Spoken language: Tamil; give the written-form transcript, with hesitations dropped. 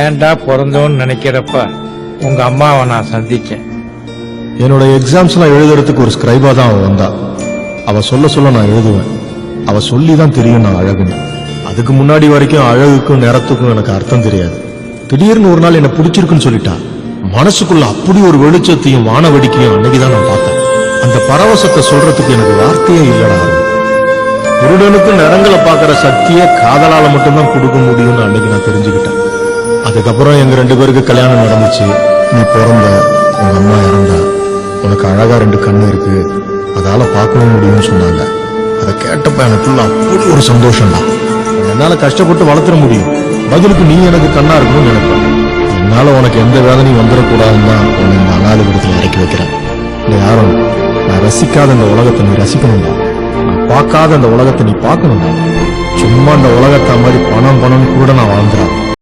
ஏன்டா பிறந்தோன்னு நினைக்கிறப்ப உங்க அம்மாவை நான் சந்திச்சேன். என்னோட எக்ஸாம்ஸ்லாம் எழுதுறதுக்கு ஒரு ஸ்கிரைபா தான் அவ வந்தா. அவ சொல்ல நான் எழுதுவேன். அவ சொல்லி தான் தெரியும் நான் அழகுன்னு. அதுக்கு முன்னாடி வரைக்கும் அழகுக்கும் நிறத்துக்கும் எனக்கு அர்த்தம் தெரியாது. திடீர்னு ஒரு நாள் என்ன பிடிச்சிருக்குன்னு சொல்லிட்டா. மனசுக்குள்ள அப்படி ஒரு வெளிச்சத்தையும் வானவெடிக்கையும் அன்னைக்குதான் நான் பார்த்தேன். அந்த பரவசத்தை சொல்றதுக்கு எனக்கு வார்த்தையே இல்லடா. குருடனுக்கு நிறங்களை பார்க்கற சக்தியே காதலால மட்டும்தான் கொடுக்க முடியும்னு அன்னைக்கு நான் தெரிஞ்சுக்கிட்டேன். அதுக்கப்புறம் எங்க 2 பேருக்கு கல்யாணம் நடந்துச்சு. நீ பிறந்த, உங்க அம்மா இறந்தா, உனக்கு அழகா 2 கண்ணு இருக்கு, அதால பார்க்கவும் முடியும்னு சொன்னாங்க. அதை கேட்டப்ப எனக்குள்ள அப்படி ஒரு சந்தோஷம்டா. என்னால கஷ்டப்பட்டு வளர்த்துற முடியும், பதிலுக்கு நீ எனக்கு கண்ணா இருக்கணும்னு நினைப்பேன். என்னால உனக்கு எந்த வேதனையும் வந்துடக்கூடாதுன்னு தான் உன்னை இந்த அனாதை விடத்துல இறக்கி வைக்கிறேன். இல்லை யாரும் நான் ரசிக்காத இந்த உலகத்தை நீ ரசிக்கணும்டா. நான் பார்க்காத அந்த உலகத்தை நீ பார்க்கணும்டா. சும்மா அந்த உலகத்தை மாதிரி பணம் கூட நான் வாழ்ந்துடாது.